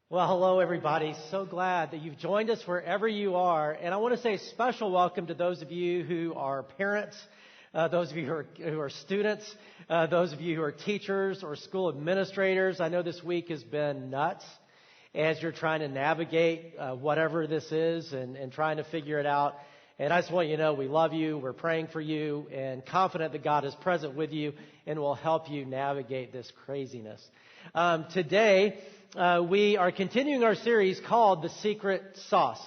Well, hello, everybody. So glad that you've joined us wherever you are. And I want to say a special welcome to those of you who are parents, those of you who are students, those of you who are teachers or school administrators. I know this week has been nuts as you're trying to navigate whatever this is and trying to figure it out. And I just want you to know we love you, we're praying for you, and confident that God is present with you and will help you navigate this craziness. Today, we are continuing our series called The Secret Sauce,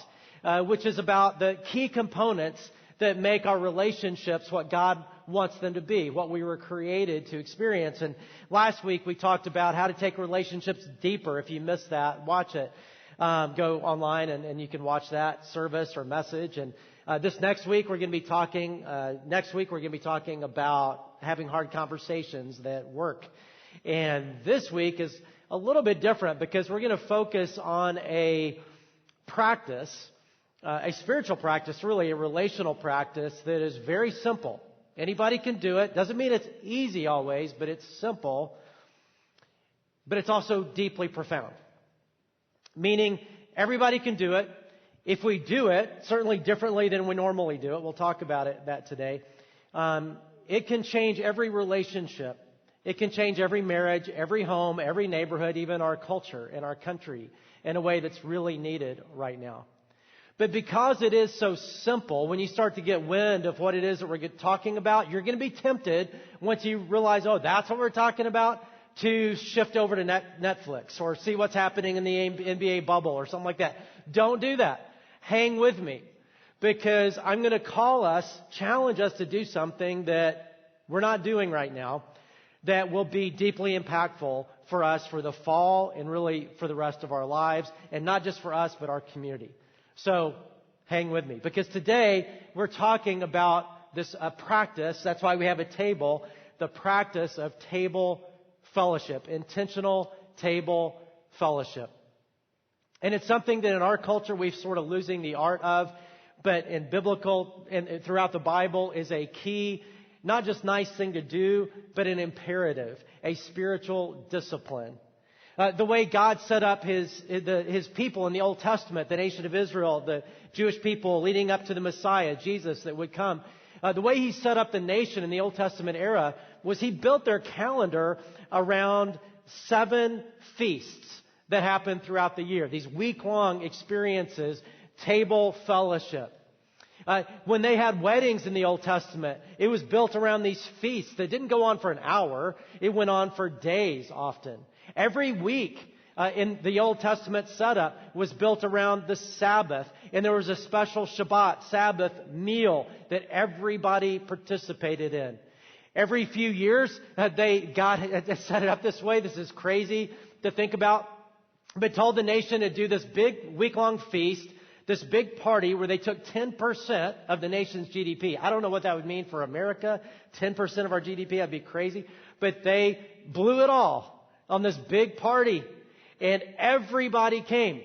which is about the key components that make our relationships what God wants them to be, what we were created to experience. And last week we talked about how to take relationships deeper. If you missed that, watch it. Go online and you can watch that service or message. And this next week we're going to be talking. About having hard conversations that work. And this week is a little bit different because we're going to focus on a practice, a spiritual practice, really a relational practice that is very simple. Anybody can do it. Doesn't mean it's easy always, but it's simple. But it's also deeply profound. Meaning everybody can do it. If we do it, certainly differently than we normally do it, we'll talk about that today, it can change every relationship. It can change every marriage, every home, every neighborhood, even our culture and our country in a way that's really needed right now. But because it is so simple, when you start to get wind of what it is that we're talking about, you're going to be tempted once you realize, oh, that's what we're talking about, to shift over to Netflix or see what's happening in the NBA bubble or something like that. Don't do that. Hang with me, because I'm going to challenge us to do something that we're not doing right now, that will be deeply impactful for us for the fall and really for the rest of our lives, and not just for us, but our community. So hang with me, because today we're talking about this practice. That's why we have a table, the practice of table fellowship, intentional table fellowship. And it's something that in our culture we've sort of losing the art of, but in biblical and throughout the Bible is a key, not just nice thing to do, but an imperative, a spiritual discipline. The way God set up his people in the Old Testament, the nation of Israel, the Jewish people leading up to the Messiah, Jesus, that would come. The way he set up the nation in the Old Testament era was he built their calendar around 7 feasts that happened throughout the year. These week-long experiences, table fellowship. When they had weddings in the Old Testament, it was built around these feasts that didn't go on for an hour. It went on for days often. Every week in the Old Testament setup was built around the Sabbath. And there was a special Shabbat, Sabbath meal that everybody participated in. Every few years, God had set it up this way. This is crazy to think about. But told the nation to do this big week-long feast, this big party where they took 10% of the nation's GDP. I don't know what that would mean for America. 10% of our GDP, that'd be crazy. But they blew it all on this big party. And everybody came.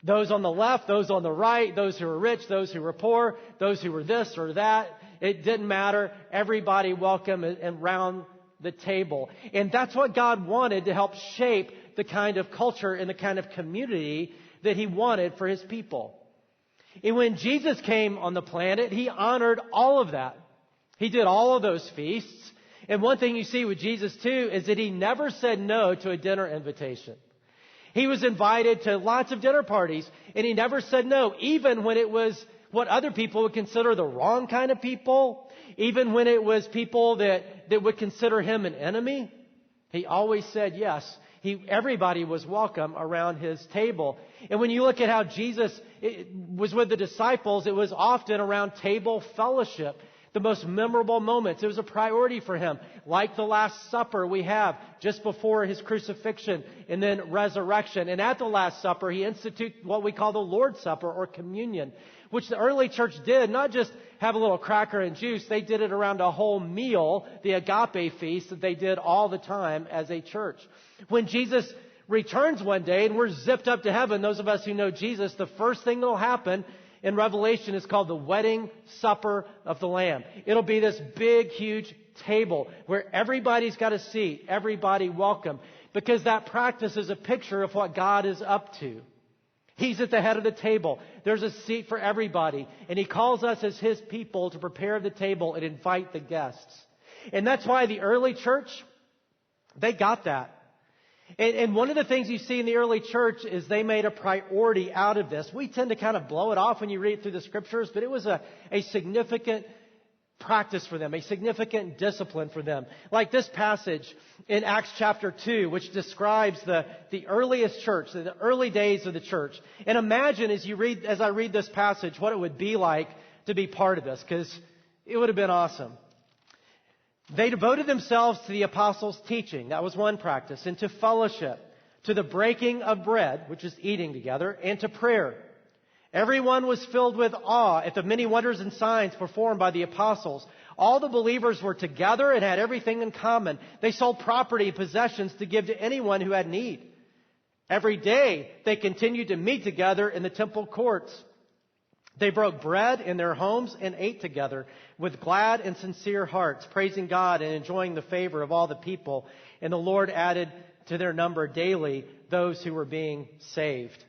Those on the left, those on the right, those who were rich, those who were poor, those who were this or that. It didn't matter. Everybody welcome and round the table. And that's what God wanted to help shape the kind of culture and the kind of community that he wanted for his people. And when Jesus came on the planet, he honored all of that. He did all of those feasts. And one thing you see with Jesus too is that he never said no to a dinner invitation. He was invited to lots of dinner parties, and he never said no, even when it was what other people would consider the wrong kind of people, even when it was people that would consider him an enemy. He always said yes. Everybody was welcome around his table. And when you look at how Jesus was with the disciples, it was often around table fellowship. The most memorable moments. It was a priority for him. Like the Last Supper we have just before his crucifixion and then resurrection. And at the Last Supper, he instituted what we call the Lord's Supper or communion, which the early church did, not just have a little cracker and juice. They did it around a whole meal, the agape feast that they did all the time as a church. When Jesus returns one day and we're zipped up to heaven, those of us who know Jesus, the first thing that will happen in Revelation is called the wedding supper of the Lamb. It'll be this big, huge table where everybody's got a seat, everybody welcome. because that practice is a picture of what God is up to. He's at the head of the table. There's a seat for everybody. And He calls us as His people to prepare the table and invite the guests. And that's why the early church, they got that. And one of the things you see in the early church is they made a priority out of this. We tend to kind of blow it off when you read through the scriptures, but it was a significant practice for them, a significant discipline for them. Like this passage in Acts chapter 2, which describes the earliest church, the early days of the church. And imagine as I read this passage, what it would be like to be part of this, because it would have been awesome. They devoted themselves to the apostles' teaching. That was one practice. And to fellowship, to the breaking of bread, which is eating together, and to prayer. Everyone was filled with awe at the many wonders and signs performed by the apostles. All the believers were together and had everything in common. They sold property and possessions to give to anyone who had need. Every day they continued to meet together in the temple courts. They broke bread in their homes and ate together with glad and sincere hearts, praising God and enjoying the favor of all the people. And the Lord added to their number daily those who were being saved.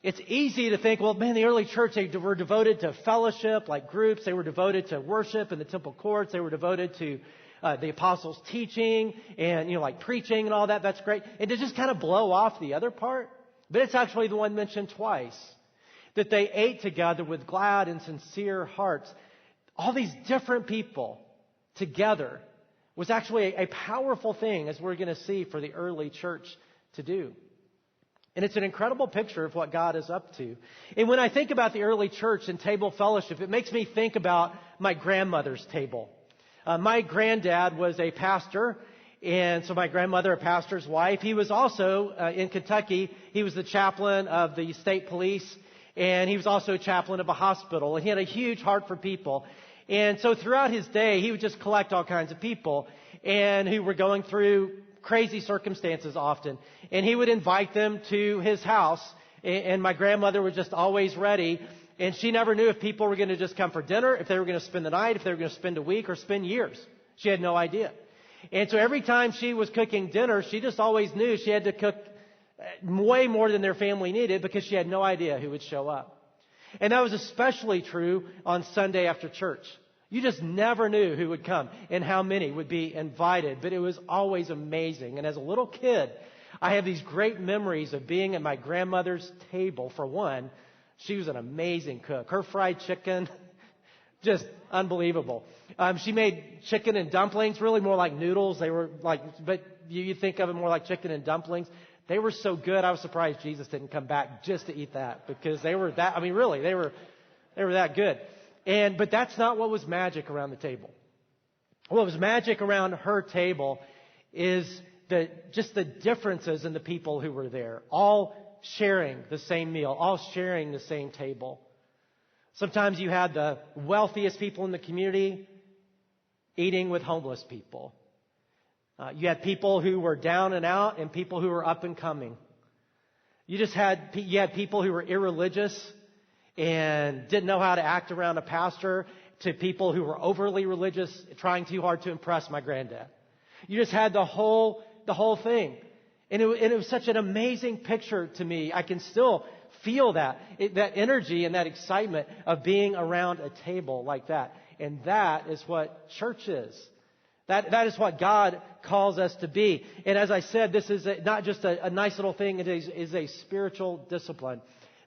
It's easy to think, well, man, the early church, they were devoted to fellowship, like groups. They were devoted to worship in the temple courts. They were devoted to the apostles' teaching and, like preaching and all that. That's great. And to just kind of blow off the other part. But it's actually the one mentioned twice. That they ate together with glad and sincere hearts. All these different people together was actually a powerful thing, as we're going to see, for the early church to do. And it's an incredible picture of what God is up to. And when I think about the early church and table fellowship, it makes me think about my grandmother's table. My granddad was a pastor, and so my grandmother, a pastor's wife. He was also, in Kentucky, he was the chaplain of the state police, and he was also a chaplain of a hospital. And he had a huge heart for people. And so throughout his day, he would just collect all kinds of people and who were going through crazy circumstances often. And he would invite them to his house. And my grandmother was just always ready. And she never knew if people were going to just come for dinner, if they were going to spend the night, if they were going to spend a week or spend years. She had no idea. And so every time she was cooking dinner, she just always knew she had to cook way more than their family needed because she had no idea who would show up. And that was especially true on Sunday after church. You just never knew who would come and how many would be invited, but it was always amazing. And as a little kid, I have these great memories of being at my grandmother's table. For one, she was an amazing cook. Her fried chicken, just unbelievable. She made chicken and dumplings, really more like noodles. They were like, but you think of it more like chicken and dumplings. They were so good, I was surprised Jesus didn't come back just to eat that, because they were that, really, they were that good. But that's not what was magic around the table. What was magic around her table is just the differences in the people who were there, all sharing the same meal, all sharing the same table. Sometimes you had the wealthiest people in the community eating with homeless people. You had people who were down and out and people who were up and coming. You had people who were irreligious and didn't know how to act around a pastor, to people who were overly religious, trying too hard to impress my granddad. You just had the whole thing. And it was such an amazing picture to me. I can still feel that energy and that excitement of being around a table like that. And that is what church is. That is what God calls us to be. And as I said, this is not just a nice little thing. It is a spiritual discipline.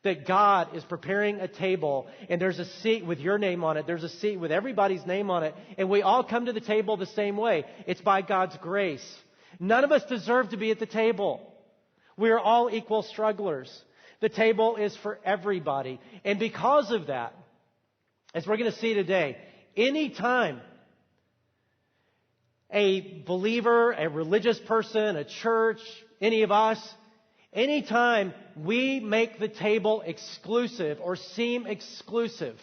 That God is preparing a table, and there's a seat with your name on it. There's a seat with everybody's name on it. And we all come to the table the same way. It's by God's grace. None of us deserve to be at the table. We are all equal strugglers. The table is for everybody. And because of that, as we're going to see today, anytime a believer, a religious person, a church, any of us, anytime we make the table exclusive or seem exclusive,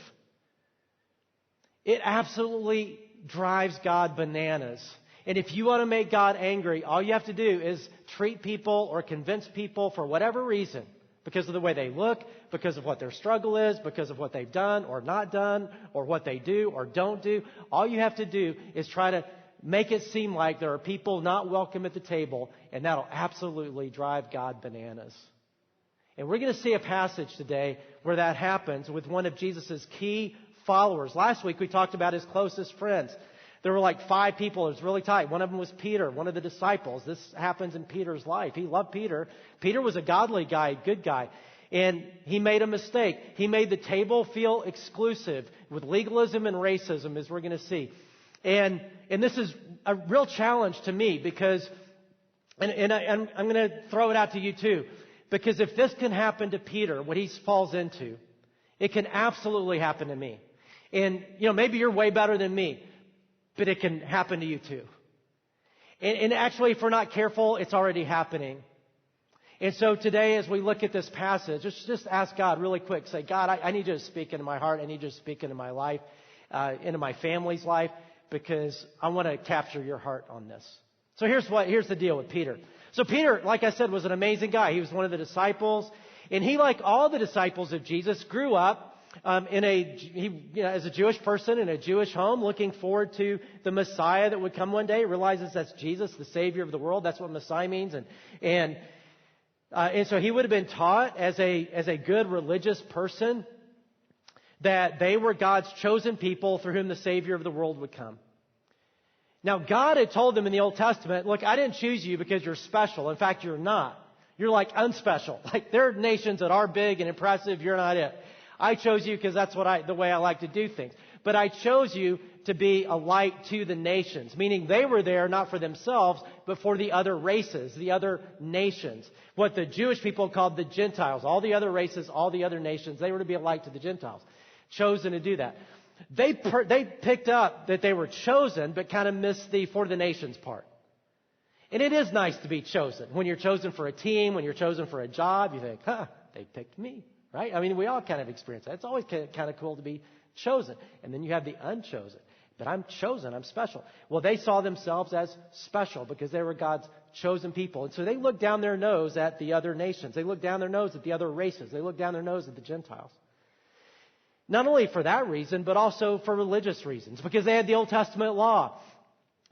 it absolutely drives God bananas. And if you want to make God angry, all you have to do is treat people or convince people for whatever reason, because of the way they look, because of what their struggle is, because of what they've done or not done, or what they do or don't do. All you have to do is try to make it seem like there are people not welcome at the table, and that'll absolutely drive God bananas. And we're going to see a passage today where that happens with one of Jesus' key followers. Last week we talked about his closest friends. There were like 5 people. It was really tight. One of them was Peter, one of the disciples. This happens in Peter's life. He loved Peter. Peter was a godly guy, good guy. And he made a mistake. He made the table feel exclusive with legalism and racism, as we're going to see. And this is a real challenge to me because, and I'm going to throw it out to you too, because if this can happen to Peter, what he falls into, it can absolutely happen to me. And, maybe you're way better than me, but it can happen to you too. And actually, if we're not careful, it's already happening. And so today, as we look at this passage, just ask God really quick. Say, God, I need you to speak into my heart. I need you to speak into my life, into my family's life, because I want to capture your heart on this. So here's the deal with Peter. So Peter, like I said, was an amazing guy. He was one of the disciples. And he, like all the disciples of Jesus, grew up as a Jewish person in a Jewish home, looking forward to the Messiah that would come one day. He realizes that's Jesus, the Savior of the world. That's what Messiah means. And so he would have been taught as a good religious person that they were God's chosen people through whom the Savior of the world would come. Now, God had told them in the Old Testament, look, I didn't choose you because you're special. In fact, you're not. You're like unspecial. Like there are nations that are big and impressive. You're not it. I chose you because that's the way I like to do things. But I chose you to be a light to the nations, meaning they were there not for themselves, but for the other races, the other nations. What the Jewish people called the Gentiles, all the other races, all the other nations, they were to be a light to the Gentiles. Chosen to do that. They picked up that they were chosen, but kind of missed the for the nations part. And it is nice to be chosen. When you're chosen for a team, when you're chosen for a job, you think, they picked me, right? I mean, we all kind of experience that. It's always kind of cool to be chosen. And then you have the unchosen. But I'm chosen, I'm special. Well, they saw themselves as special because they were God's chosen people. And so they looked down their nose at the other nations. They looked down their nose at the other races. They looked down their nose at the Gentiles. Not only for that reason, but also for religious reasons, because they had the Old Testament law.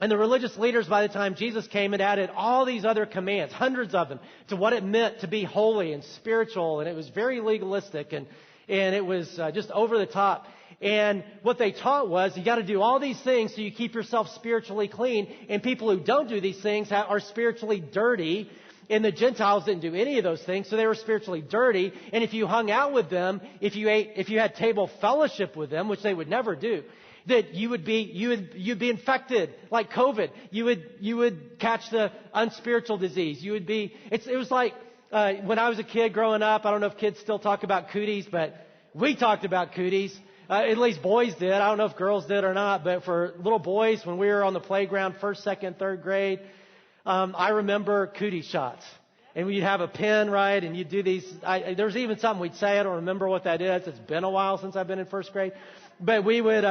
And the religious leaders, by the time Jesus came, had added all these other commands, hundreds of them, to what it meant to be holy and spiritual. And it was very legalistic and it was just over the top. And what they taught was you got to do all these things so you keep yourself spiritually clean. And people who don't do these things are spiritually dirty. And the Gentiles didn't do any of those things, so they were spiritually dirty. And if you hung out with them, if you had table fellowship with them, which they would never do, that you'd be infected like COVID. You would catch the unspiritual disease. It was like when I was a kid growing up. I don't know if kids still talk about cooties, but we talked about cooties. At least boys did. I don't know if girls did or not, but for little boys, when we were on the playground, 1st, 2nd, 3rd grade. I remember cootie shots. And we'd have a pen, right? And you'd do these. There's even something we'd say. I don't remember what that is. It's been a while since I've been in 1st grade. But we would,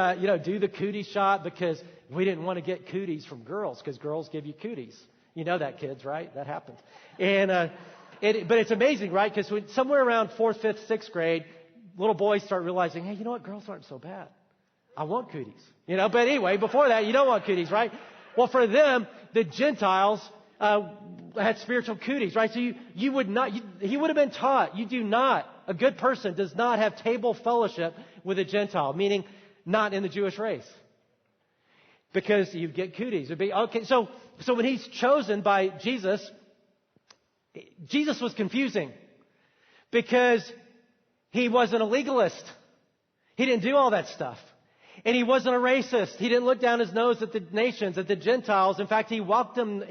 do the cootie shot because we didn't want to get cooties from girls because girls give you cooties. You know that, kids, right? That happens. And, but it's amazing, right? Because somewhere around 4th, 5th, 6th grade, little boys start realizing, hey, you know what? Girls aren't so bad. I want cooties. But anyway, before that, you don't want cooties, right? Well, for them, the Gentiles had spiritual cooties, right? So he would have been taught, a good person does not have table fellowship with a Gentile, meaning not in the Jewish race. Because you'd get cooties. It'd be, okay, so when he's chosen by Jesus, Jesus was confusing because he wasn't a legalist. He didn't do all that stuff. And he wasn't a racist. He didn't look down his nose at the nations, at the Gentiles. In fact, he welcomed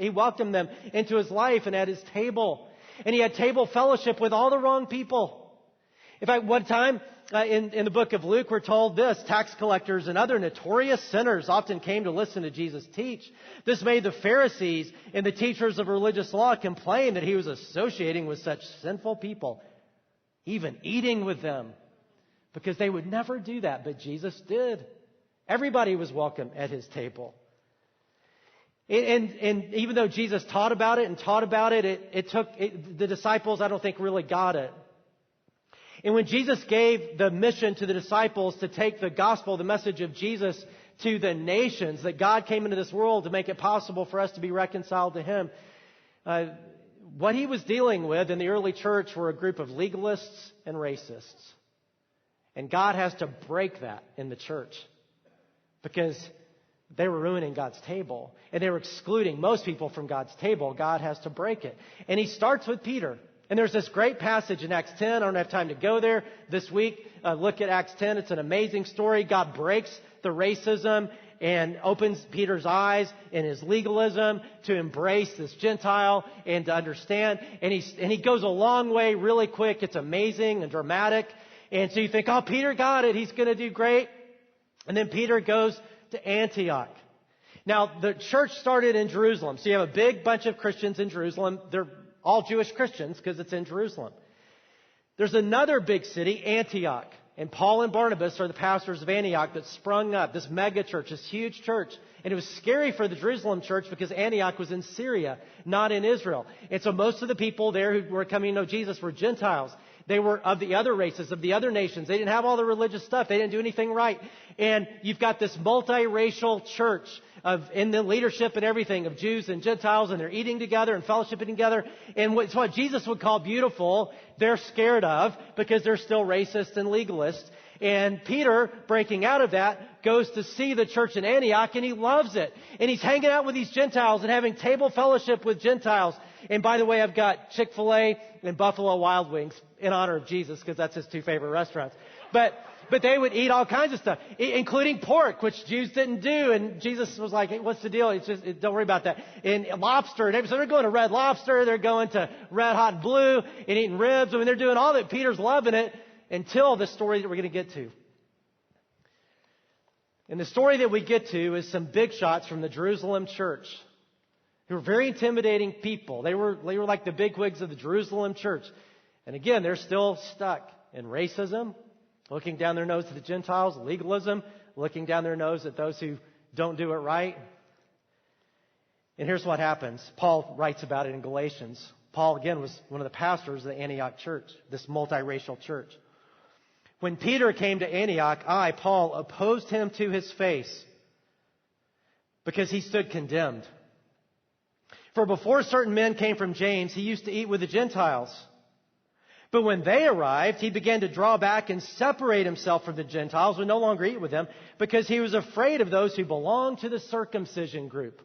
them into his life and at his table. And he had table fellowship with all the wrong people. In fact, one time in the book of Luke, we're told this: tax collectors and other notorious sinners often came to listen to Jesus teach. This made the Pharisees and the teachers of religious law complain that he was associating with such sinful people, even eating with them, because they would never do that. But Jesus did. Everybody was welcome at his table. And even though Jesus taught about it, the disciples, I don't think, really got it. And when Jesus gave the mission to the disciples to take the gospel, the message of Jesus to the nations, that God came into this world to make it possible for us to be reconciled to Him, what He was dealing with in the early church were a group of legalists and racists. And God has to break that in the church because they were ruining God's table and they were excluding most people from God's table. God has to break it. And He starts with Peter. And there's this great passage in Acts 10. I don't have time to go there this week. Look at Acts 10. It's an amazing story. God breaks the racism and opens Peter's eyes in his legalism to embrace this Gentile and to understand. And he goes a long way really quick. It's amazing and dramatic. And so you think, oh, Peter got it. He's going to do great. And then Peter goes to Antioch. Now, the church started in Jerusalem. So you have a big bunch of Christians in Jerusalem. They're all Jewish Christians because it's in Jerusalem. There's another big city, Antioch. And Paul and Barnabas are the pastors of Antioch that sprung up, this mega church, this huge church. And it was scary for the Jerusalem church because Antioch was in Syria, not in Israel. And so most of the people there who were coming to know Jesus were Gentiles. They were of the other races, of the other nations. They didn't have all the religious stuff. They didn't do anything right. And you've got this multiracial church in the leadership and everything of Jews and Gentiles, and they're eating together and fellowshipping together. And it's what Jesus would call beautiful. They're scared of because they're still racist and legalist. And Peter, breaking out of that, goes to see the church in Antioch, and he loves it. And he's hanging out with these Gentiles and having table fellowship with Gentiles. And by the way, I've got Chick-fil-A and Buffalo Wild Wings in honor of Jesus because that's his two favorite restaurants. But they would eat all kinds of stuff, including pork, which Jews didn't do. And Jesus was like, hey, what's the deal? It's just, don't worry about that. And lobster. And so they're going to Red Lobster. They're going to Red Hot and Blue and eating ribs. I mean, they're doing all that. Peter's loving it until the story that we're going to get to. And the story that we get to is some big shots from the Jerusalem church who were very intimidating people. They were like the bigwigs of the Jerusalem church. And again, they're still stuck in racism, looking down their nose at the Gentiles, legalism, looking down their nose at those who don't do it right. And here's what happens. Paul writes about it in Galatians. Paul, again, was one of the pastors of the Antioch church, this multiracial church. When Peter came to Antioch, I, Paul, opposed him to his face because he stood condemned. For before certain men came from James, he used to eat with the Gentiles. But when they arrived, he began to draw back and separate himself from the Gentiles, would no longer eat with them, because he was afraid of those who belonged to the circumcision group.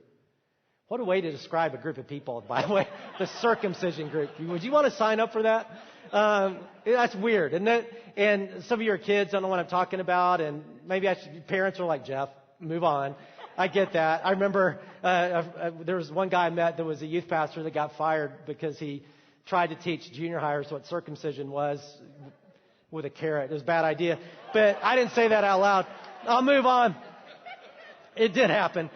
What a way to describe a group of people, by the way, the circumcision group. Would you want to sign up for that? That's weird, isn't it? And some of your kids don't know what I'm talking about, and maybe parents are like, Jeff, move on. I get that. I remember there was one guy I met that was a youth pastor that got fired because he tried to teach junior hires what circumcision was with a carrot. It was a bad idea. But I didn't say that out loud. I'll move on. It did happen.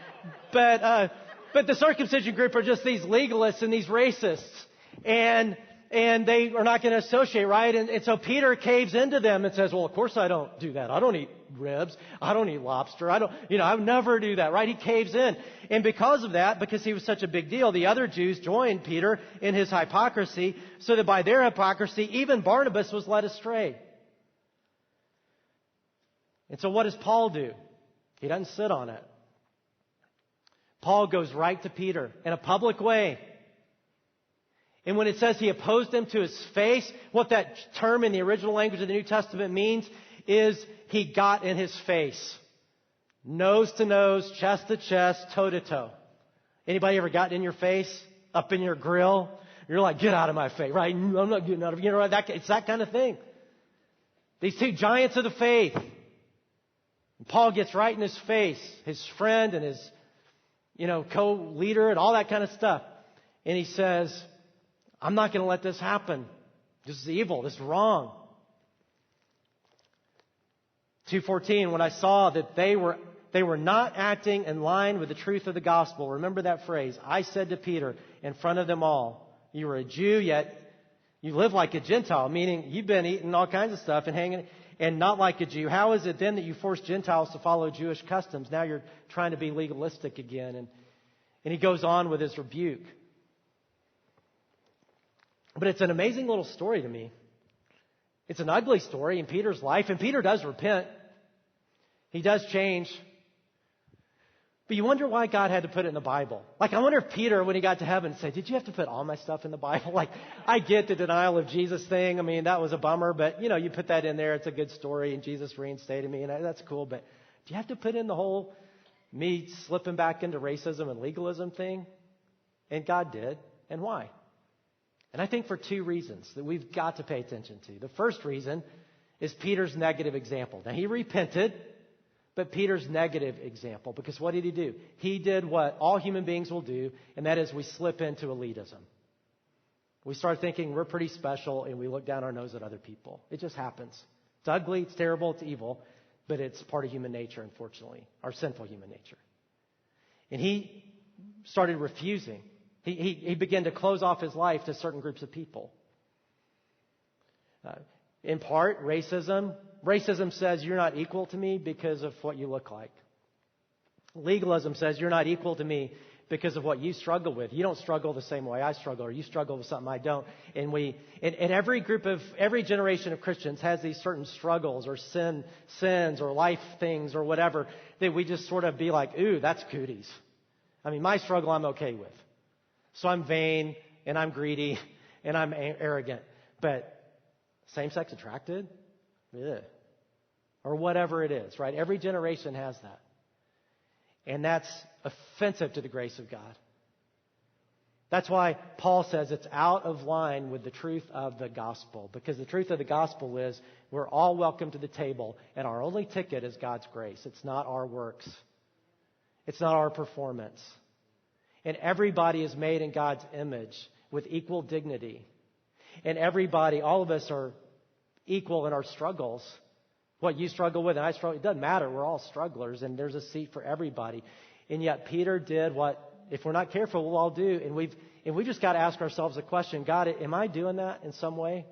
But the circumcision group are just these legalists and these racists. And they are not going to associate, right? And so Peter caves into them and says, well, of course I don't do that. I don't eat ribs. I don't eat lobster. I would never do that, right? He caves in. And because of that, because he was such a big deal, the other Jews joined Peter in his hypocrisy, so that by their hypocrisy, even Barnabas was led astray. And so what does Paul do? He doesn't sit on it. Paul goes right to Peter in a public way. And when it says he opposed him to his face, what that term in the original language of the New Testament means is he got in his face. Nose to nose, chest to chest, toe to toe. Anybody ever gotten in your face? Up in your grill? You're like, get out of my face, right? I'm not getting out of you. It's that kind of thing. These two giants of the faith. And Paul gets right in his face, his friend and his, co-leader and all that kind of stuff. And he says, I'm not going to let this happen. This is evil. This is wrong. 2:14, when I saw that they were not acting in line with the truth of the gospel. Remember that phrase. I said to Peter in front of them all, you are a Jew, yet you live like a Gentile, meaning you've been eating all kinds of stuff and hanging and not like a Jew. How is it then that you force Gentiles to follow Jewish customs? Now you're trying to be legalistic again. And he goes on with his rebuke. But it's an amazing little story to me. It's an ugly story in Peter's life, and Peter does repent. He does change. But you wonder why God had to put it in the Bible. Like, I wonder if Peter, when he got to heaven, said, did you have to put all my stuff in the Bible? Like, I get the denial of Jesus thing. I mean, that was a bummer, but, you put that in there. It's a good story, and Jesus reinstated me, and that's cool. But do you have to put in the whole me slipping back into racism and legalism thing? And God did. And why? And I think for two reasons that we've got to pay attention to. The first reason is Peter's negative example. Now, he repented. But Peter's negative example, because what did he do? He did what all human beings will do, and that is we slip into elitism. We start thinking we're pretty special, and we look down our nose at other people. It just happens. It's ugly, it's terrible, it's evil, but it's part of human nature, unfortunately, our sinful human nature. And he started refusing. He began to close off his life to certain groups of people. In part, racism. Racism says you're not equal to me because of what you look like. Legalism says you're not equal to me because of what you struggle with. You don't struggle the same way I struggle, or you struggle with something I don't. And every generation of Christians has these certain struggles or sins or life things or whatever that we just sort of be like, ooh, that's cooties. I mean, my struggle I'm okay with. So I'm vain and I'm greedy and I'm arrogant. But same-sex attracted? Ugh. Or whatever it is, right? Every generation has that. And that's offensive to the grace of God. That's why Paul says it's out of line with the truth of the gospel. Because the truth of the gospel is we're all welcome to the table, and our only ticket is God's grace. It's not our works. It's not our performance. And everybody is made in God's image with equal dignity. And everybody, all of us are equal in our struggles. What you struggle with and I struggle, it doesn't matter. We're all strugglers, and there's a seat for everybody. And yet Peter did what, if we're not careful, we'll all do. And we've just got to ask ourselves a question. God, am I doing that in some way?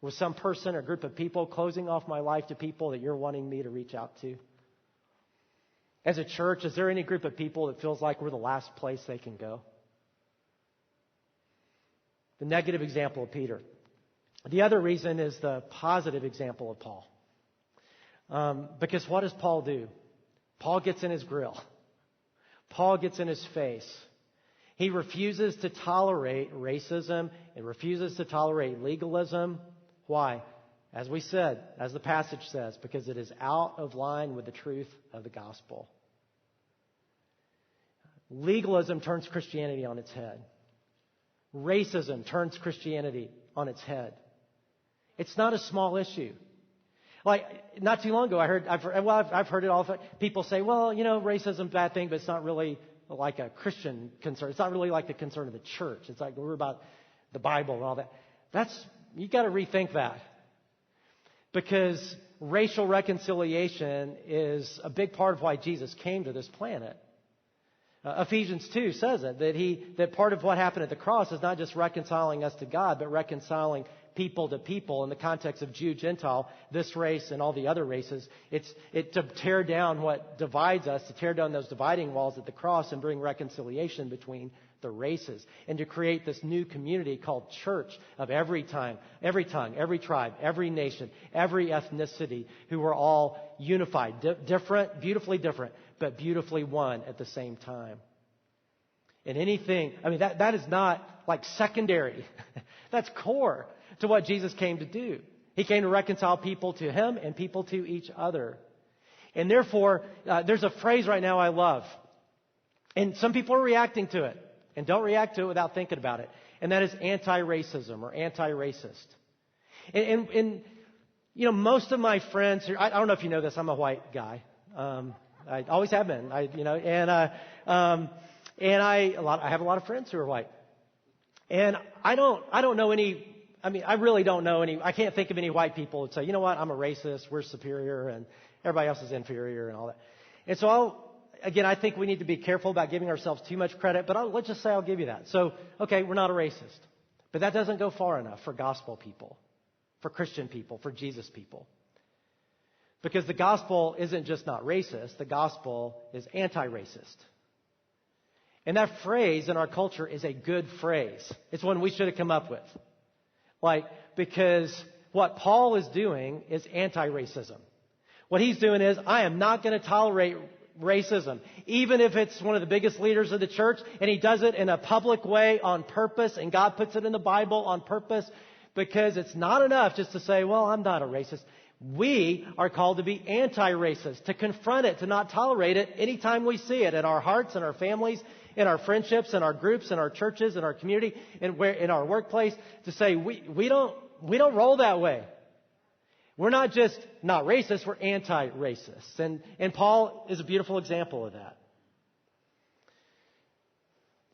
With some person or group of people, closing off my life to people that you're wanting me to reach out to? As a church, is there any group of people that feels like we're the last place they can go? The negative example of Peter. The other reason is the positive example of Paul. Because what does Paul do? Paul gets in his grill. Paul gets in his face. He refuses to tolerate racism and refuses to tolerate legalism. Why? As we said, as the passage says, because it is out of line with the truth of the gospel. Legalism turns Christianity on its head. Racism turns Christianity on its head. It's not a small issue. Like, not too long ago, I've heard it all. People say, well, racism's a bad thing, but it's not really like a Christian concern. It's not really like the concern of the church. It's like we're about the Bible and all that. You got to rethink that. Because racial reconciliation is a big part of why Jesus came to this planet. Ephesians 2 says it, that part of what happened at the cross is not just reconciling us to God, but reconciling people to people in the context of Jew, Gentile, this race and all the other races. It's to tear down what divides us, to tear down those dividing walls at the cross and bring reconciliation between the races, and to create this new community called church of every tongue, every tribe, every nation, every ethnicity, who are all unified, different, beautifully different, but beautifully one at the same time. And that is not like secondary. That's core to what Jesus came to do. He came to reconcile people to Him and people to each other. And therefore, there's a phrase right now I love. And some people are reacting to it. And don't react to it without thinking about it. And that is anti-racism or anti-racist. And most of my friends here, I don't know if you know this, I'm a white guy. I always have been. I have a lot of friends who are white. And I don't know any, I really don't know any, I can't think of any white people that say, you know what, I'm a racist, we're superior, and everybody else is inferior and all that. And so I think we need to be careful about giving ourselves too much credit, but let's just say I'll give you that. So, okay, we're not a racist. But that doesn't go far enough for gospel people, for Christian people, for Jesus people. Because the gospel isn't just not racist, the gospel is anti-racist. And that phrase in our culture is a good phrase. It's one we should have come up with. Because what Paul is doing is anti-racism. What he's doing is, I am not going to tolerate racism, even if it's one of the biggest leaders of the church, and he does it in a public way on purpose, and God puts it in the Bible on purpose, because it's not enough just to say, well, I'm not a racist. We are called to be anti-racist, to confront it, to not tolerate it anytime we see it in our hearts, in our families, in our friendships, in our groups, in our churches, in our community, in our workplace, to say we don't roll that way. We're not just not racist, we're anti-racist. And Paul is a beautiful example of that.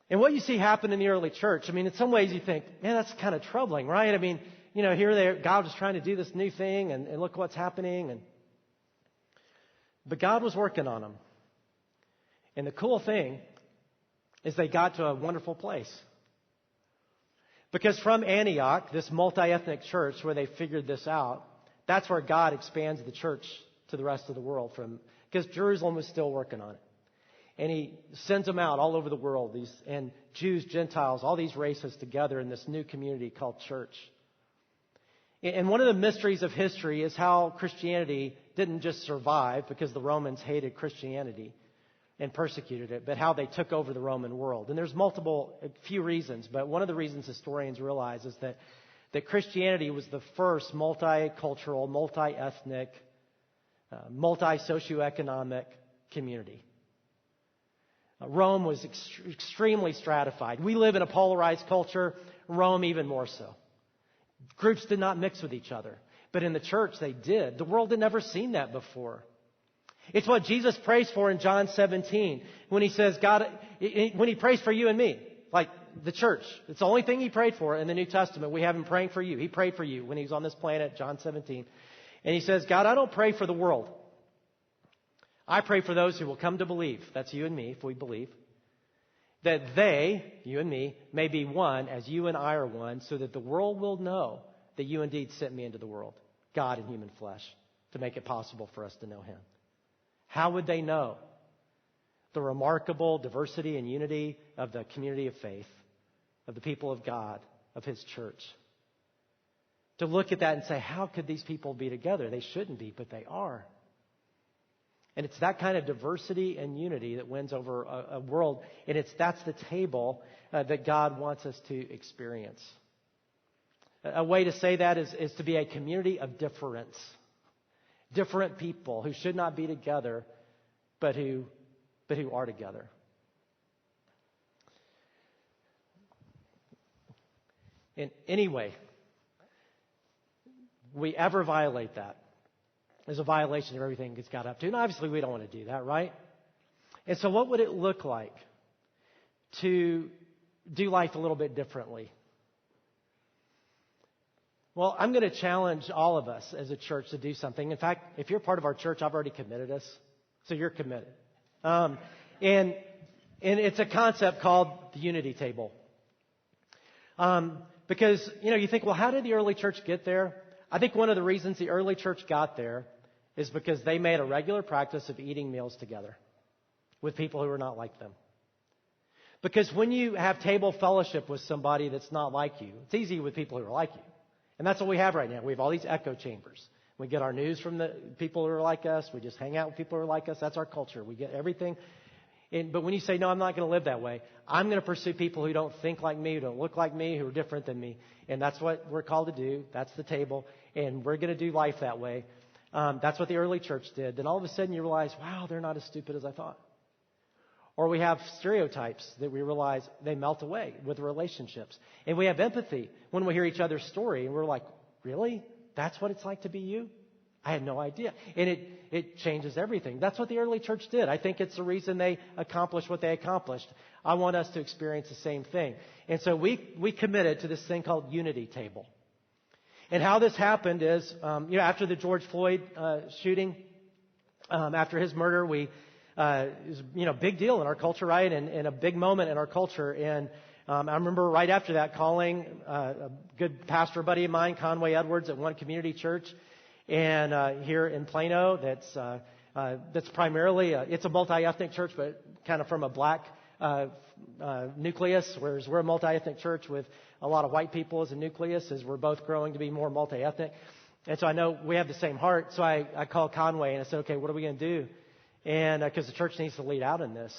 And what you see happen in the early church, I mean, in some ways you think, man, that's kind of troubling, right? I mean, you know, here God was trying to do this new thing, and look what's happening. But God was working on them. And the cool thing is they got to a wonderful place. Because from Antioch, this multi-ethnic church where they figured this out, that's where God expands the church to the rest of the world because Jerusalem was still working on it. And he sends them out all over the world, and Jews, Gentiles, all these races together in this new community called church. And one of the mysteries of history is how Christianity didn't just survive because the Romans hated Christianity and persecuted it, but how they took over the Roman world. And there's a few reasons, but one of the reasons historians realize is that Christianity was the first multicultural, multi-ethnic, multi-socioeconomic community. Rome was extremely stratified. We live in a polarized culture, Rome even more so. Groups did not mix with each other. But in the church, they did. The world had never seen that before. It's what Jesus prays for in John 17 when he says, when he prays for you and me, like the church. It's the only thing he prayed for in the New Testament. We have him praying for you. He prayed for you when he was on this planet, John 17. And he says, God, I don't pray for the world. I pray for those who will come to believe. That's you and me, if we believe. That they, you and me, may be one as you and I are one, so that the world will know that you indeed sent me into the world, God in human flesh, to make it possible for us to know him. How would they know the remarkable diversity and unity of the community of faith, of the people of God, of his church? To look at that and say, how could these people be together? They shouldn't be, but they are. And it's that kind of diversity and unity that wins over a world. And that's the table that God wants us to experience. A way to say that is to be a community of difference. Different people who should not be together, but who are together. In any way we ever violate that, is a violation of everything it's got up to. And obviously we don't want to do that, right? And so what would it look like to do life a little bit differently? Well, I'm going to challenge all of us as a church to do something. In fact, if you're part of our church, I've already committed us. So you're committed. And it's a concept called the unity table. Because, you think, well, how did the early church get there? I think one of the reasons the early church got there is because they made a regular practice of eating meals together with people who are not like them. Because when you have table fellowship with somebody that's not like you, it's easy with people who are like you. And that's what we have right now. We have all these echo chambers. We get our news from the people who are like us. We just hang out with people who are like us. That's our culture. We get everything. But when you say, no, I'm not going to live that way, I'm going to pursue people who don't think like me, who don't look like me, who are different than me. And that's what we're called to do. That's the table. And we're going to do life that way. That's what the early church did. Then all of a sudden you realize, wow, they're not as stupid as I thought. Or we have stereotypes that we realize they melt away with relationships. And we have empathy when we hear each other's story. And we're like, really? That's what it's like to be you? I had no idea. And it changes everything. That's what the early church did. I think it's the reason they accomplished what they accomplished. I want us to experience the same thing. And so we committed to this thing called Unity Table. And how this happened is, after the George Floyd shooting, after his murder, it was, a big deal in our culture, right? And a big moment in our culture. And I remember right after that calling a good pastor buddy of mine, Conway Edwards, at One Community Church, and here in Plano, that's primarily it's a multi-ethnic church, but kind of from a black nucleus, whereas we're a multi-ethnic church with a lot of white people as a nucleus, as we're both growing to be more multi-ethnic. And so I know we have the same heart. So I called Conway and I said, okay, what are we going to do? And because the church needs to lead out in this.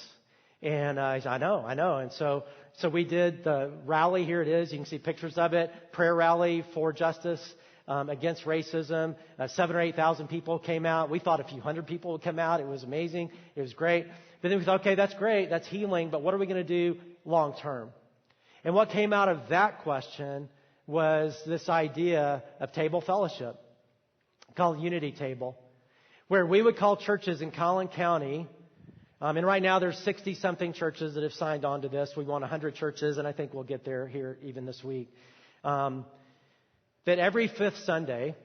And he said, I know. And so we did the rally. Here it is. You can see pictures of it. Prayer rally for justice against racism. 7,000 or 8,000 people came out. We thought a few hundred people would come out. It was amazing. It was great. But then we thought, okay, that's great. That's healing. But what are we going to do long term? And what came out of that question was this idea of table fellowship called Unity Table, where we would call churches in Collin County. And right now there's 60-something churches that have signed on to this. We want 100 churches, and I think we'll get there here even this week. That every fifth Sunday,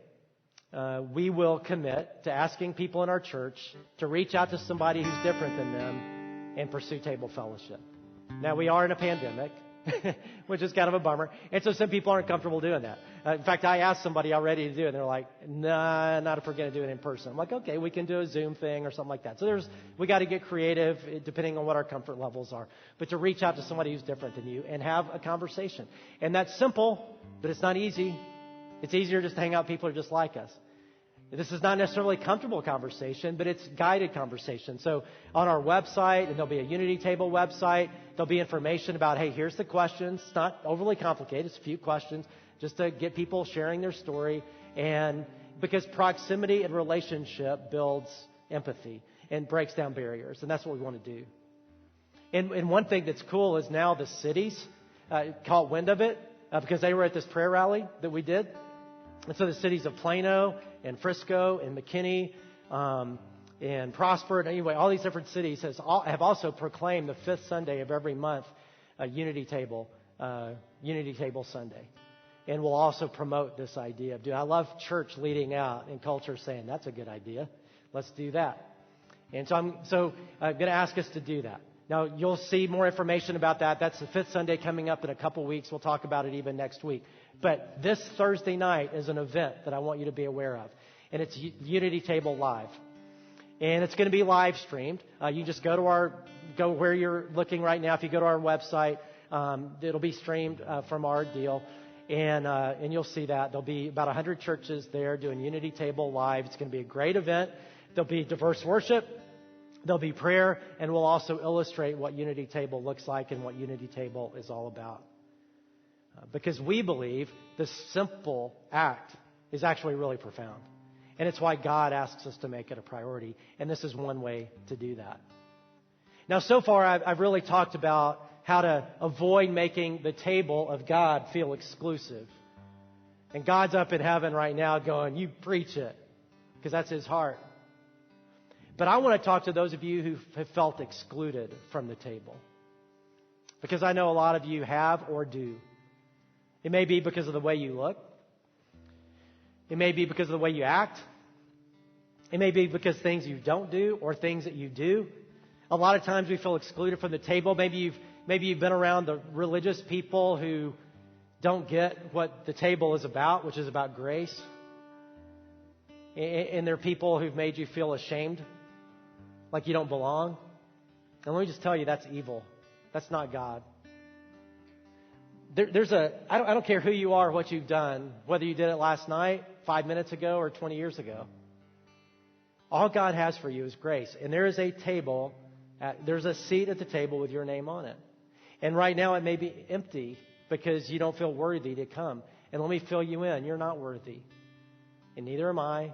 we will commit to asking people in our church to reach out to somebody who's different than them and pursue table fellowship. Now, we are in a pandemic, which is kind of a bummer. And so some people aren't comfortable doing that. In fact, I asked somebody already to do it, and they're like, nah, not if we're going to do it in person. I'm like, okay, we can do a Zoom thing or something like that. So we got to get creative depending on what our comfort levels are. But to reach out to somebody who's different than you and have a conversation. And that's simple, but it's not easy. It's easier just to hang out with people who are just like us. This is not necessarily a comfortable conversation, but it's guided conversation. So on our website, and there'll be a Unity Table website, there'll be information about, hey, here's the questions. It's not overly complicated. It's a few questions just to get people sharing their story. And because proximity and relationship builds empathy and breaks down barriers. And that's what we want to do. And one thing that's cool is now the cities caught wind of it because they were at this prayer rally that we did. And so the cities of Plano and Frisco and McKinney and Prosper, and anyway, all these different cities have also proclaimed the fifth Sunday of every month a Unity Table Sunday. And we'll also promote this idea of, I love church leading out and culture saying, that's a good idea. Let's do that. And so I'm going to ask us to do that. Now, you'll see more information about that. That's the fifth Sunday coming up in a couple weeks. We'll talk about it even next week. But this Thursday night is an event that I want you to be aware of. And it's Unity Table Live. And it's going to be live streamed. You just go where you're looking right now. If you go to our website, it'll be streamed from our deal. And you'll see that. There'll be about 100 churches there doing Unity Table Live. It's going to be a great event. There'll be diverse worship. There'll be prayer. And we'll also illustrate what Unity Table looks like and what Unity Table is all about. Because we believe this simple act is actually really profound. And it's why God asks us to make it a priority. And this is one way to do that. Now, so far, I've really talked about how to avoid making the table of God feel exclusive. And God's up in heaven right now going, you preach it, because that's his heart. But I want to talk to those of you who have felt excluded from the table. Because I know a lot of you have or do. It may be because of the way you look. It may be because of the way you act. It may be because things you don't do or things that you do. A lot of times we feel excluded from the table. Maybe you've been around the religious people who don't get what the table is about, which is about grace. And they're people who've made you feel ashamed, like you don't belong. And let me just tell you, that's evil. That's not God. I don't care who you are, what you've done, whether you did it last night, 5 minutes ago, or 20 years ago. All God has for you is grace. And there is a table, there's a seat at the table with your name on it. And right now it may be empty because you don't feel worthy to come. And let me fill you in. You're not worthy. And neither am I,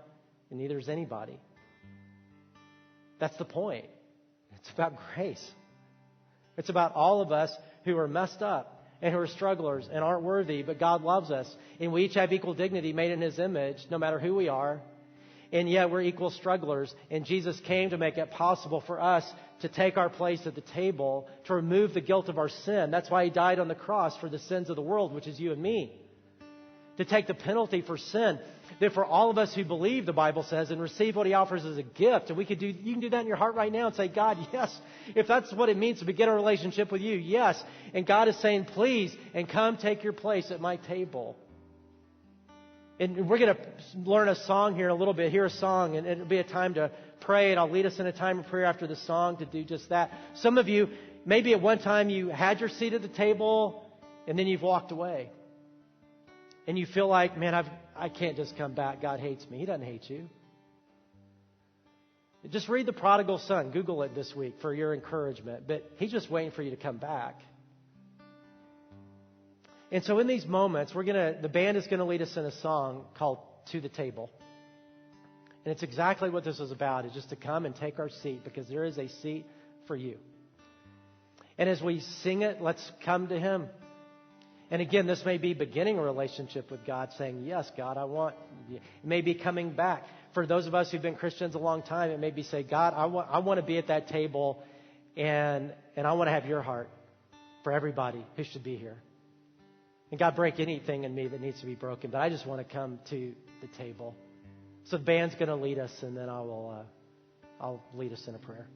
and neither is anybody. That's the point. It's about grace. It's about all of us who are messed up and who are strugglers and aren't worthy, but God loves us. And we each have equal dignity made in his image, no matter who we are. And yet we're equal strugglers. And Jesus came to make it possible for us to take our place at the table, to remove the guilt of our sin. That's why he died on the cross for the sins of the world, which is you and me. To take the penalty for sin. That for all of us who believe, the Bible says, and receive what he offers as a gift. And you can do that in your heart right now and say, God, yes, if that's what it means to begin a relationship with you, yes. And God is saying, please, and come take your place at my table. And we're going to learn a song here in a little bit, hear a song, and it'll be a time to pray, and I'll lead us in a time of prayer after the song to do just that. Some of you, maybe at one time you had your seat at the table, and then you've walked away. And you feel like, man, I can't just come back. God hates me. He doesn't hate you. Just read The Prodigal Son. Google it this week for your encouragement. But He's just waiting for you to come back. And so in these moments, the band is going to lead us in a song called To the Table. And it's exactly what this is about, is just to come and take our seat, because there is a seat for you. And as we sing it, let's come to Him. And again, this may be beginning a relationship with God, saying, yes, God, I want you. It may be coming back. For those of us who've been Christians a long time, it may be say, God, I want to be at that table, and I want to have your heart for everybody who should be here. And God, break anything in me that needs to be broken, but I just want to come to the table. So the band's going to lead us, and then I'll lead us in a prayer.